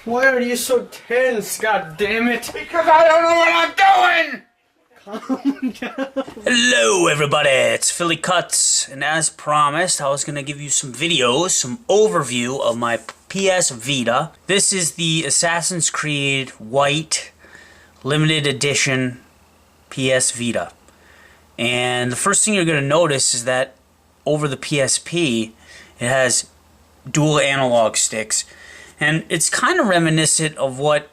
Why are you so tense? God damn it! Because I don't know what I'm doing! Calm down. Hello everybody, it's Philly Kuts, and as promised, I was going to give you some videos, some overview of my PS Vita. This is the Assassin's Creed White Limited Edition PS Vita. And the first thing you're going to notice is that over the PSP, it has dual analog sticks. And it's kind of reminiscent of what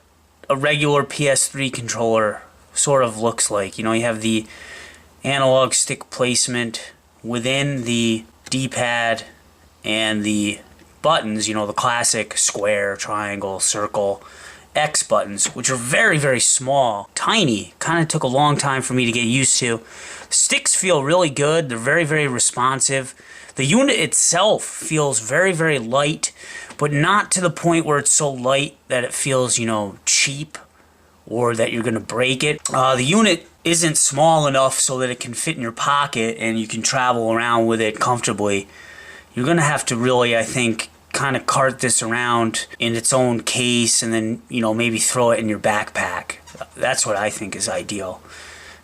a regular PS3 controller sort of looks like. You know, you have the analog stick placement within the D-pad and the buttons, you know, the classic square, triangle, circle, X buttons, which are very, very small, tiny. Kind of took a long time for me to get used to. Sticks feel really good. They're very, very responsive. The unit itself feels very, very light, but not to the point where it's so light that it feels, you know, cheap or that you're going to break it. The unit isn't small enough so that it can fit in your pocket and you can travel around with it comfortably. You're going to have to really, I think, kind of cart this around in its own case and then, you know, maybe throw it in your backpack. That's what I think is ideal.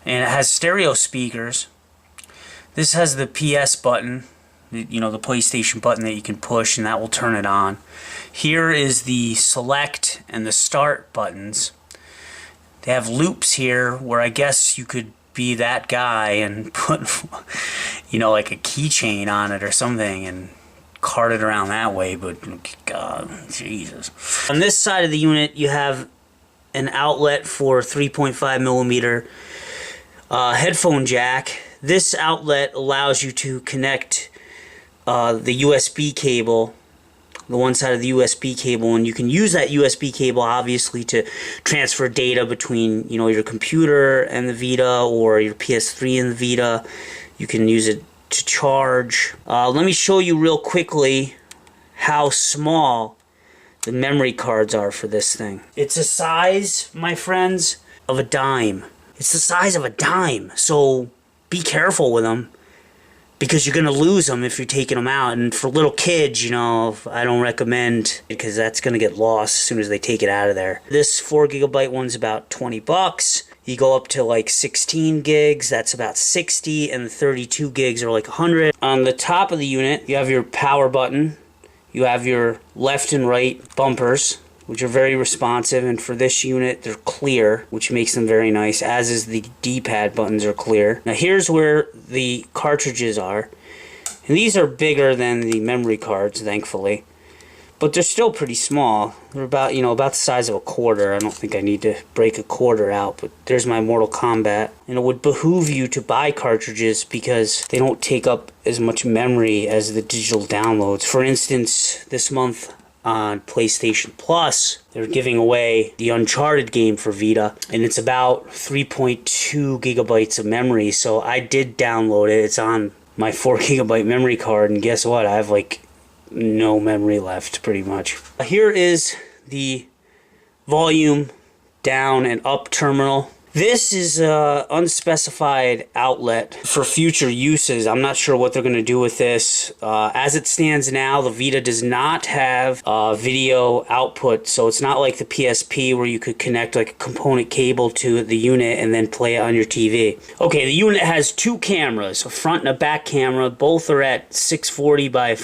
And it has stereo speakers. This has the PS button, you know, the PlayStation button that you can push and that will turn it on. Here is the select and the start buttons. They have loops here where I guess you could be that guy and put, you know, like a keychain on it or something and cart it around that way, but God, Jesus. On this side of the unit, you have an outlet for 3.5 millimeter headphone jack. This outlet allows you to connect the USB cable, the one side of the USB cable, and you can use that USB cable obviously to transfer data between, you know, your computer and the Vita or your PS3 and the Vita. You can use it to charge. Let me show you real quickly how small the memory cards are for this thing. It's the size, my friends, of a dime. It's the size of a dime, so be careful with them, because you're going to lose them if you're taking them out. And for little kids, you know, I don't recommend, because that's going to get lost as soon as they take it out of there. This 4GB one's about 20 bucks. You go up to like 16 gigs, that's about 60, and the 32 gigs are like 100. On the top of the unit, you have your power button. You have your left and right bumpers, which are very responsive, and for this unit they're clear, which makes them very nice, as is the D-pad buttons are clear. Now here's where the cartridges are, and these are bigger than the memory cards, thankfully, but they're still pretty small. They're about, you know, about the size of a quarter. I don't think I need to break a quarter out, but there's my Mortal Kombat. And it would behoove you to buy cartridges because they don't take up as much memory as the digital downloads. For instance, this month on PlayStation Plus, they're giving away the Uncharted game for Vita, and it's about 3.2 gigabytes of memory, so I did download it. It's on my 4GB memory card, and guess what? I have like no memory left, pretty much. Here is the volume down and up terminal. This is an unspecified outlet for future uses. I'm not sure what they're going to do with this. As it stands now, the Vita does not have video output, so it's not like the PSP where you could connect like a component cable to the unit and then play it on your TV. Okay, the unit has two cameras, a front and a back camera. Both are at 640 by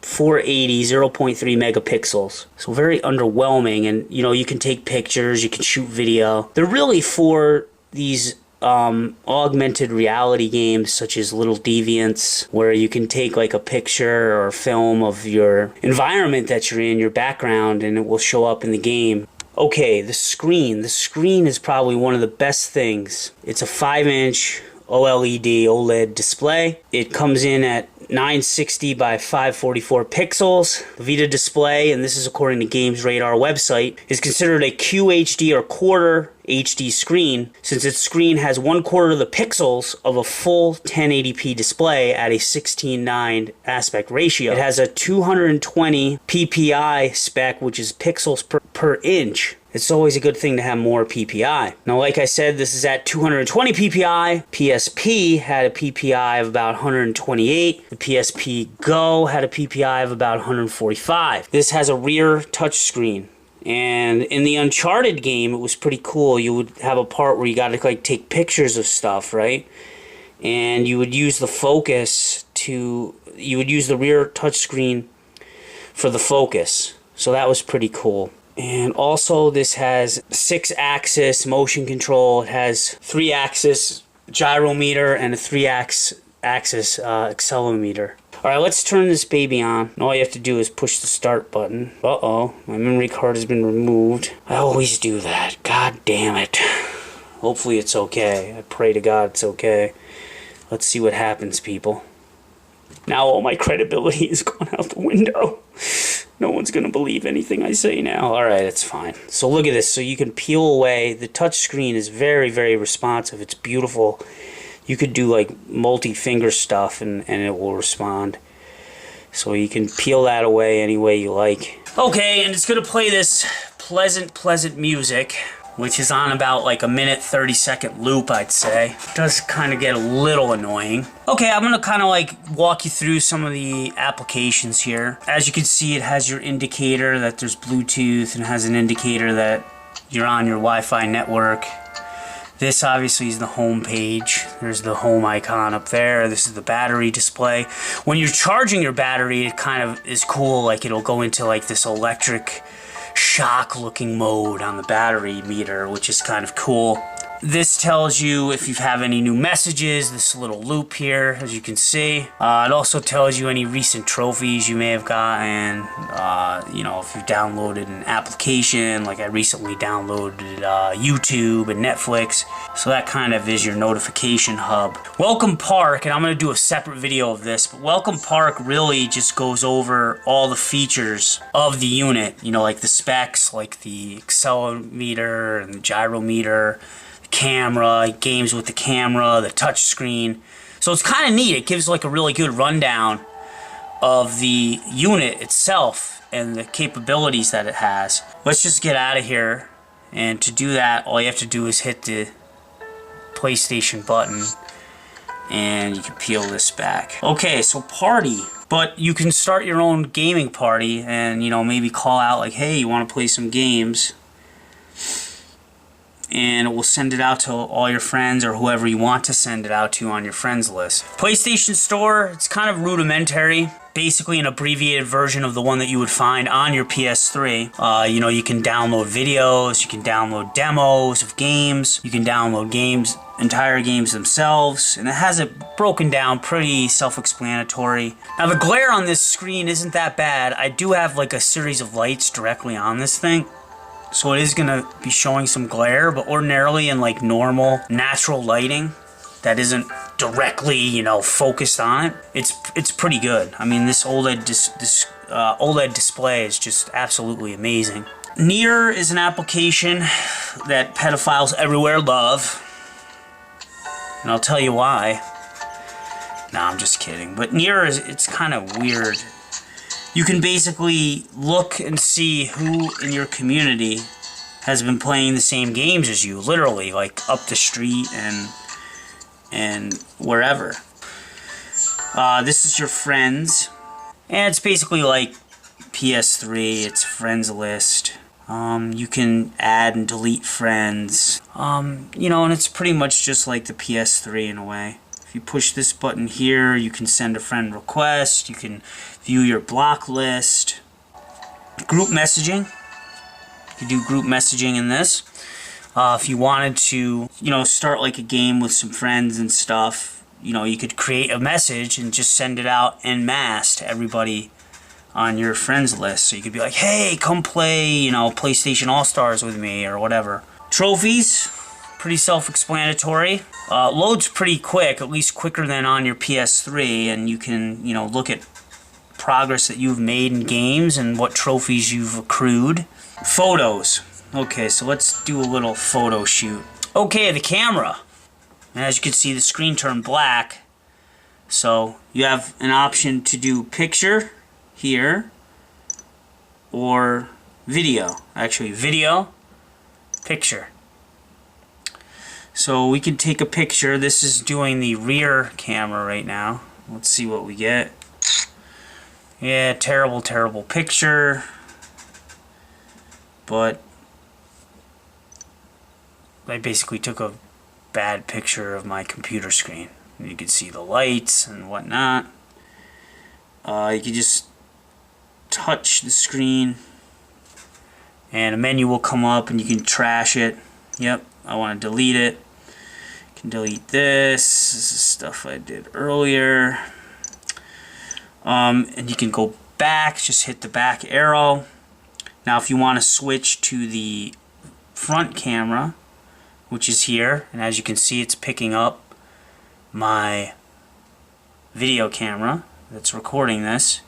480, 0.3 megapixels. So very underwhelming, and you know, you can take pictures, you can shoot video. They're really for these augmented reality games such as Little Deviants, where you can take like a picture or film of your environment that you're in, your background, and it will show up in the game. Okay, the screen. The screen is probably one of the best things. It's a 5-inch OLED display. It comes in at 960 by 544 pixels. The Vita display, and this is according to Games Radar website, is considered a QHD or quarter HD screen, since its screen has 1/4 of the pixels of a full 1080p display at a 16:9 aspect ratio. It has a 220 ppi spec, which is pixels per inch. It's always a good thing to have more PPI. Now, like I said, this is at 220 PPI. PSP had a PPI of about 128. The PSP Go had a PPI of about 145. This has a rear touchscreen, And in the Uncharted game, it was pretty cool. You would have a part where you got to like take pictures of stuff, right? And you would use the focus to, you would use the rear touchscreen for the focus. So that was pretty cool. And also this has 6-axis motion control. It has 3-axis gyrometer and a 3-axis accelerometer. Alright, let's turn this baby on. And all you have to do is push the start button. Uh-oh, my memory card has been removed. I always do that. God damn it. Hopefully it's okay. I pray to God it's okay. Let's see what happens, people. Now all my credibility is gone out the window. No one's going to believe anything I say now. Alright, it's fine. So look at this. So you can peel away. The touch screen is very, very responsive. It's beautiful. You could do like multi-finger stuff and it will respond. So you can peel that away any way you like. Okay, and it's going to play this pleasant music, which is on about like a minute 30-second loop, I'd say. It does kind of get a little annoying. Okay, I'm going to kind of like walk you through some of the applications here. As you can see, it has your indicator that there's Bluetooth and has an indicator that you're on your Wi-Fi network. This obviously is the home page. There's the home icon up there. This is the battery display. When you're charging your battery, it kind of is cool. Like it'll go into like this electric shock looking mode on the battery meter, which is kind of cool. This tells you if you have any new messages, this little loop here, as you can see. It also tells you any recent trophies you may have gotten. You know, if you've downloaded an application, like I recently downloaded YouTube and Netflix. So that kind of is your notification hub. Welcome Park, and I'm going to do a separate video of this, but Welcome Park really just goes over all the features of the unit. You know, like the specs, like the accelerometer and the gyrometer, camera, games with the camera, the touch screen. So it's kind of neat. It gives like a really good rundown of the unit itself and the capabilities that it has. Let's just get out of here, and to do that all you have to do is hit the PlayStation button and you can peel this back. Okay, so party. But you can start your own gaming party and, you know, maybe call out like, hey, you want to play some games? And it will send it out to all your friends or whoever you want to send it out to on your friends list. PlayStation Store, it's kind of rudimentary. Basically an abbreviated version of the one that you would find on your PS3. You know, you can download videos, you can download demos of games, you can download games, entire games themselves, and it has it broken down pretty self-explanatory. Now the glare on this screen isn't that bad. I do have like a series of lights directly on this thing, so it is going to be showing some glare, but ordinarily in like normal, natural lighting that isn't directly, you know, focused on it, it's pretty good. I mean, this OLED display is just absolutely amazing. Nier is an application that pedophiles everywhere love, and I'll tell you why. No, I'm just kidding. But Nier it's kind of weird. You can basically look and see who in your community has been playing the same games as you, literally, like up the street and wherever. This is your friends, and it's basically like PS3. It's friends list. You can add and delete friends. You know, and it's pretty much just like the PS3 in a way. If you push this button here, you can send a friend request. You can view your block list. Group messaging. You do group messaging in this. If you wanted to, you know, start like a game with some friends and stuff, you know, you could create a message and just send it out en masse to everybody on your friends list. So you could be like, hey, come play, you know, PlayStation All-Stars with me or whatever. Trophies, pretty self-explanatory. Loads pretty quick, at least quicker than on your PS3, and you can, you know, look at progress that you've made in games and what trophies you've accrued. Photos. Okay, so let's do a little photo shoot. Okay, the camera. And as you can see, the screen turned black. So you have an option to do picture here or video. Actually, video, picture. So we can take a picture. This is doing the rear camera right now. Let's see what we get. Yeah, terrible, terrible picture. but I basically took a bad picture of my computer screen. You can see the lights and whatnot. You can just touch the screen and a menu will come up and you can trash it. Yep, I want to delete it. You can delete this. This is stuff I did earlier. And you can go back, just hit the back arrow. Now if you want to switch to the front camera, which is here, and as you can see it's picking up my video camera that's recording this,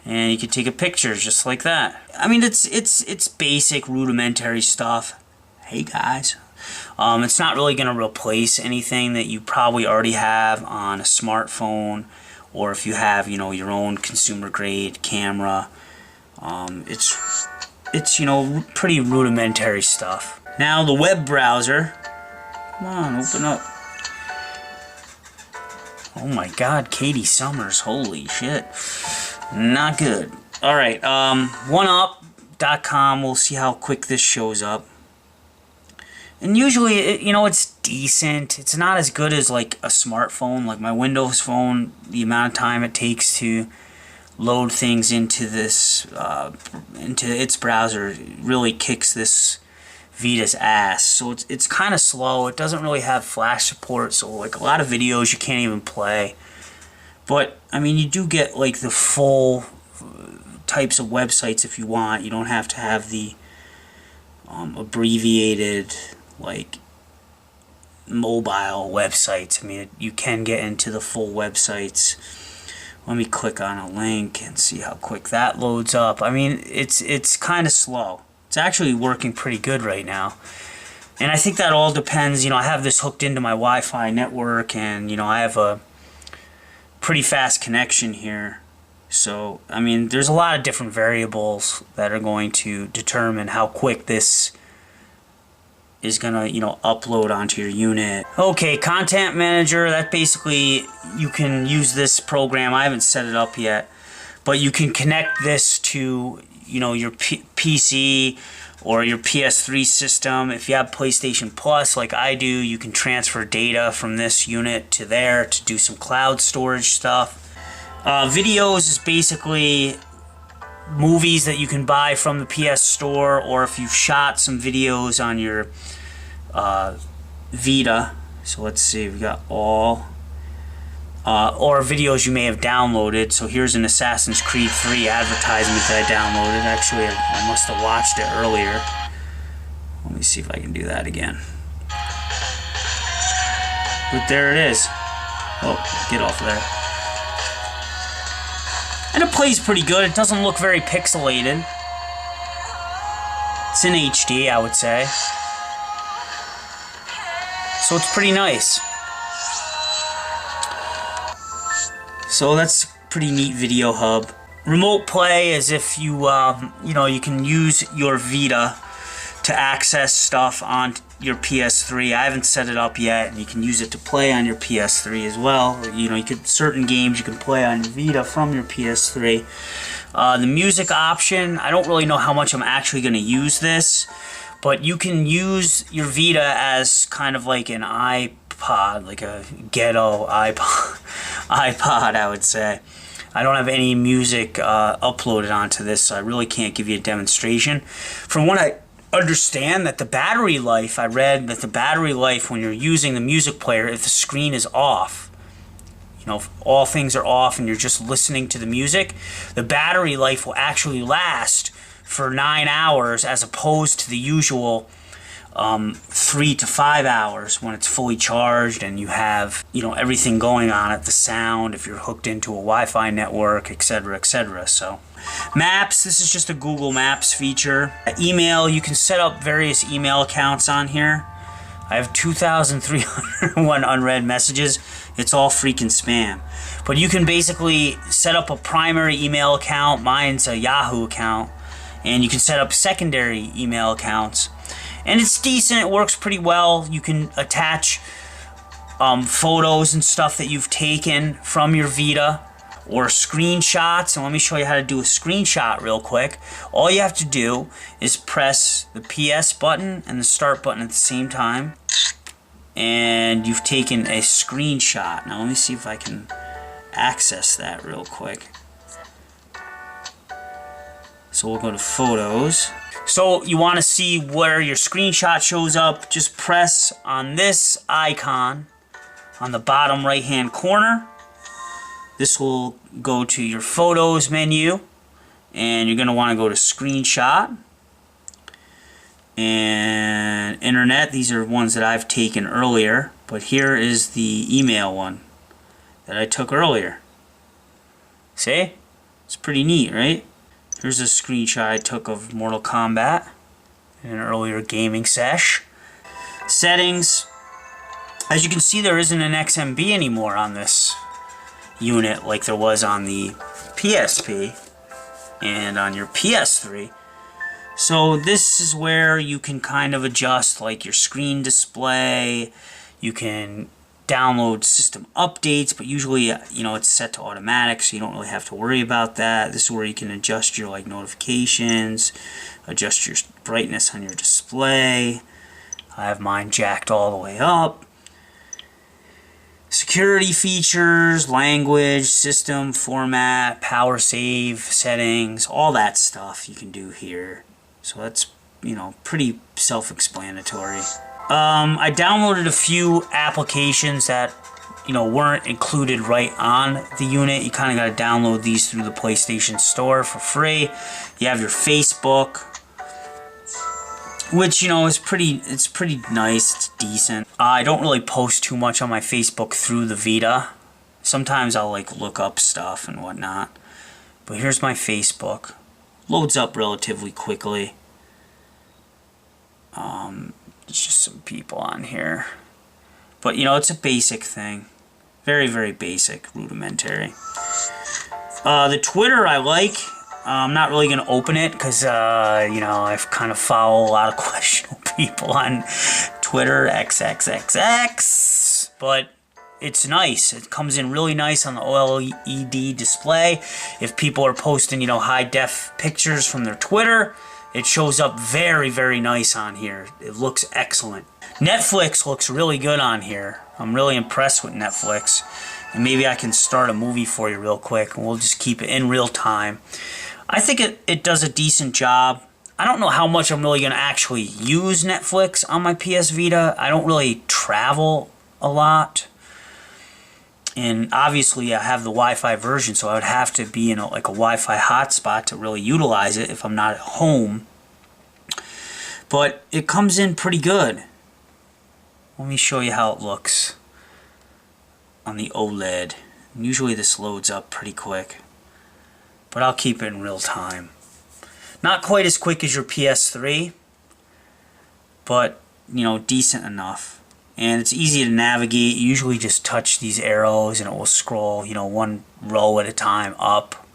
and you can take a picture just like that. I mean, it's basic rudimentary stuff. Hey guys, it's not really going to replace anything that you probably already have on a smartphone, or if you have, you know, your own consumer grade camera. It's you know, pretty rudimentary stuff. Now the web browser, come on, open up. Oh my god, Katie Summers, holy shit. Not good. Alright, oneup.com, we'll see how quick this shows up. And usually, you know, it's decent. It's not as good as like a smartphone, like my Windows phone. The amount of time it takes to load things into this, into its browser really kicks this Vita's ass. So it's kind of slow. It doesn't really have flash support, so like a lot of videos you can't even play. But I mean, you do get like the full types of websites if you want. You don't have to have the abbreviated like mobile websites. I mean, you can get into the full websites. Let me click on a link and see how quick that loads up. I mean, it's kind of slow. It's actually working pretty good right now. And I think that all depends, you know, I have this hooked into my Wi-Fi network, and, you know, I have a pretty fast connection here. So, I mean, there's a lot of different variables that are going to determine how quick this is gonna, you know, upload onto your unit. Okay, Content Manager, that basically, you can use this program. I haven't set it up yet, but you can connect this to, you know, your PC or your PS3 system. If you have PlayStation Plus like I do, you can transfer data from this unit to there to do some cloud storage stuff. Videos is basically movies that you can buy from the PS Store, or if you've shot some videos on your Vita. So let's see, we got all. Or videos you may have downloaded. So here's an Assassin's Creed 3 advertisement that I downloaded. Actually, I must have watched it earlier. Let me see if I can do that again. But there it is. Oh, get off of there. And it plays pretty good. It doesn't look very pixelated. It's in HD, I would say. So it's pretty nice. So that's a pretty neat video hub. Remote play is if you, you know, you can use your Vita to access stuff on your PS3. I haven't set it up yet, and you can use it to play on your PS3 as well. You know, you could, certain games you can play on your Vita from your PS3. The music option, I don't really know how much I'm actually going to use this, but you can use your Vita as kind of like an iPod, like a ghetto iPod, I would say. I don't have any music uploaded onto this, so I really can't give you a demonstration. From what I understand, that the battery life, I read that the battery life when you're using the music player, if the screen is off, you know, if all things are off and you're just listening to the music, the battery life will actually last for 9 hours as opposed to the usual 3 to 5 hours when it's fully charged and you have, you know, everything going on it, the sound, if you're hooked into a Wi-Fi network, etc., etc. So, Maps, this is just a Google Maps feature. Email, you can set up various email accounts on here. I have 2,301 unread messages. It's all freaking spam. But you can basically set up a primary email account. Mine's a Yahoo account. And you can set up secondary email accounts. And it's decent, it works pretty well. You can attach photos and stuff that you've taken from your Vita or screenshots. And let me show you how to do a screenshot real quick. All you have to do is press the PS button and the start button at the same time, and you've taken a screenshot. Now let me see if I can access that real quick. So we'll go to photos. So you want to see where your screenshot shows up, just press on this icon on the bottom right hand corner. This will go to your photos menu, and you're going to want to go to screenshot and internet. These are ones that I've taken earlier, but here is the email one that I took earlier. See? It's pretty neat, right? Here's a screenshot I took of Mortal Kombat in an earlier gaming sesh. Settings. As you can see, there isn't an XMB anymore on this unit like there was on the PSP and on your PS3. So this is where you can kind of adjust like your screen display. You can download system updates, but usually it's set to automatic, so you don't really have to worry about that. This is where you can adjust your like notifications, adjust your brightness on your display. I have mine jacked all the way up. Security features, language, system, format, power save, settings, all that stuff you can do here. So that's pretty self-explanatory. I downloaded a few applications that weren't included right on the unit. You kind of got to download these through the PlayStation Store for free. You have your Facebook, which is pretty nice. It's decent. I don't really post too much on my Facebook through the Vita. Sometimes I'll like look up stuff and whatnot. But here's my Facebook. Loads up relatively quickly. It's just some people on here. But it's a basic thing. Very, very basic, rudimentary. The Twitter I like. I'm not really going to open it because, I've kind of follow a lot of questionable people on Twitter, XXXX. But it's nice. It comes in really nice on the OLED display. If people are posting, high-def pictures from their Twitter, it shows up very, very nice on here. It looks excellent. Netflix looks really good on here. I'm really impressed with Netflix. And maybe I can start a movie for you real quick, and we'll just keep it in real time. I think it does a decent job. I don't know how much I'm really going to actually use Netflix on my PS Vita. I don't really travel a lot. And obviously I have the Wi-Fi version, so I would have to be in a Wi-Fi hotspot to really utilize it if I'm not at home. But it comes in pretty good. Let me show you how it looks on the OLED. Usually this loads up pretty quick, but I'll keep it in real time. Not quite as quick as your PS3, but decent enough. And it's easy to navigate. You usually just touch these arrows and it will scroll, one row at a time up.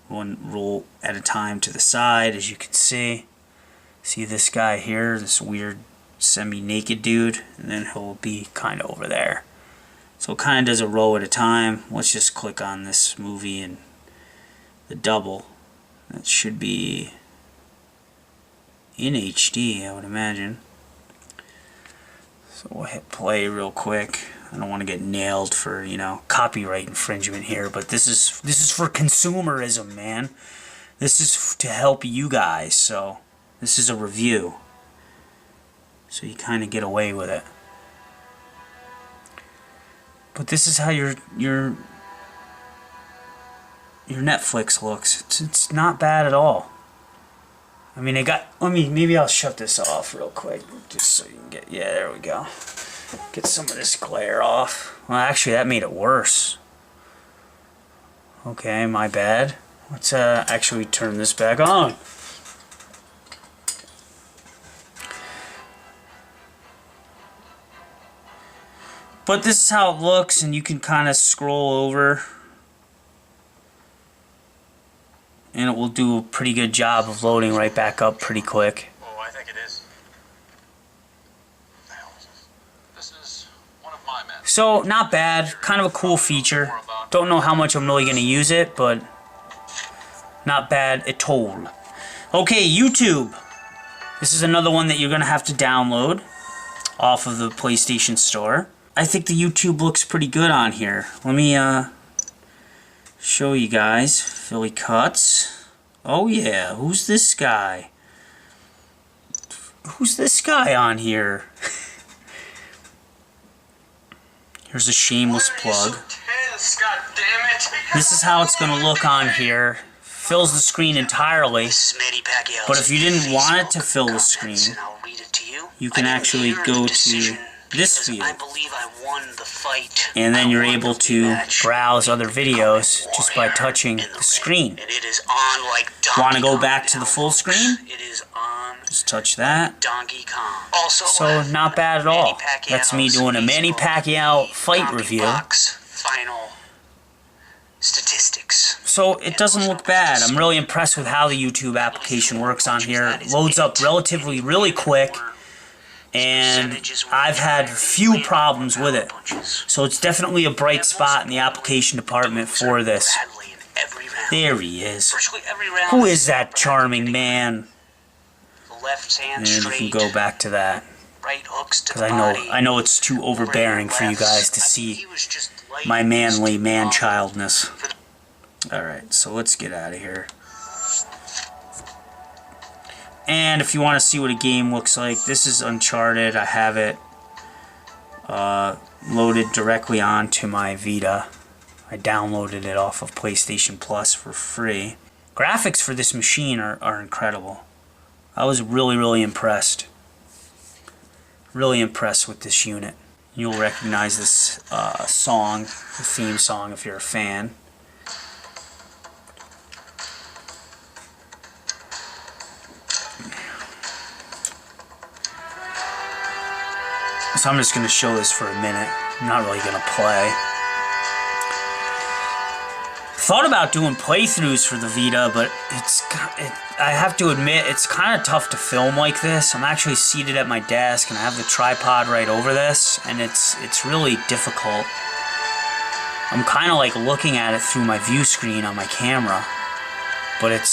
One row at a time to the side, as you can see. See this guy here, this weird semi-naked dude, and then he'll be kind of over there. So it kind of does a row at a time. Let's just click on this movie and the double. That should be in HD, I would imagine. So we'll hit play real quick. I don't want to get nailed for, copyright infringement here, but this is for consumerism, man. This is to help you guys, so this is a review. So you kind of get away with it. But this is how your Netflix looks. It's not bad at all. I mean, maybe I'll shut this off real quick, just so you can get, yeah, there we go. Get some of this glare off. Well, actually, that made it worse. Okay, my bad. Let's actually turn this back on. But this is how it looks, and you can kind of scroll over, and it will do a pretty good job of loading right back up pretty quick. Oh, I think it is. What the hell is this? This is one of my men. So, not bad. Kind of a cool feature. Don't know how much I'm really going to use it, but not bad at all. Okay, YouTube. This is another one that you're going to have to download off of the PlayStation Store. I think the YouTube looks pretty good on here. Let me show you guys. Philly Kuts. Oh yeah, who's this guy? Who's this guy on here? Here's a shameless plug. This is how it's going to look on here. Fills the screen entirely. But if you didn't want it to fill the screen, you can actually go to this view. And then you're able to browse other videos just by touching the screen. Want to go back to the full screen? Just touch that. So not bad at all. That's me doing a Manny Pacquiao fight review. So it doesn't look bad. I'm really impressed with how the YouTube application works on here. It loads up relatively really quick. And I've had few problems with it. So it's definitely a bright spot in the application department for this. There he is. Who is that charming man? And you can go back to that. Because I know it's too overbearing for you guys to see my manly man-childness. Alright, so let's get out of here. And if you want to see what a game looks like, this is Uncharted. I have it loaded directly onto my Vita. I downloaded it off of PlayStation Plus for free. Graphics for this machine are incredible. I was really impressed. Really impressed with this unit. You'll recognize this song, the theme song, if you're a fan. So I'm just going to show this for a minute. I'm not really going to play. Thought about doing playthroughs for the Vita, but I have to admit, it's kind of tough to film like this. I'm actually seated at my desk, and I have the tripod right over this, and it's really difficult. I'm kind of like looking at it through my view screen on my camera, but it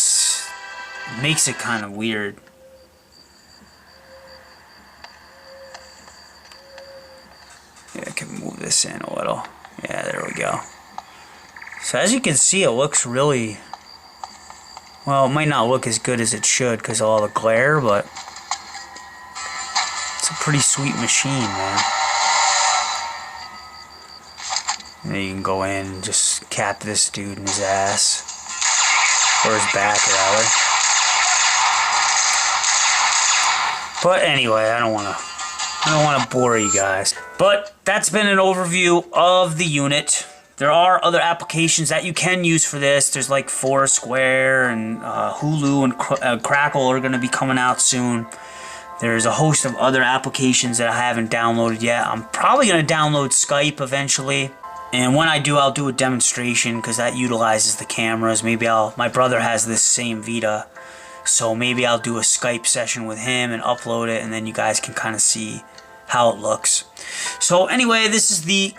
makes it kind of weird. Yeah, I can move this in a little. Yeah, there we go. So as you can see, it looks really... Well, it might not look as good as it should because of all the glare, but... It's a pretty sweet machine, man. And then you can go in and just cap this dude in his ass. Or his back, rather. But anyway, I don't want to bore you guys. But that's been an overview of the unit. There are other applications that you can use for this. There's like Foursquare and Hulu and Crackle are going to be coming out soon. There's a host of other applications that I haven't downloaded yet. I'm probably going to download Skype eventually. And when I do, I'll do a demonstration because that utilizes the cameras. Maybe my brother has this same Vita. So maybe I'll do a Skype session with him and upload it, and then you guys can kind of see how it looks. So anyway, this is the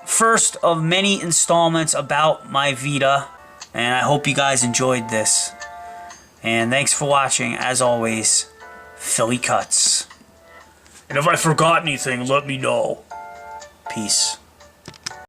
first of many installments about my Vita, and I hope you guys enjoyed this. And thanks for watching. As always, Philly Kuts. And if I forgot anything, let me know. Peace.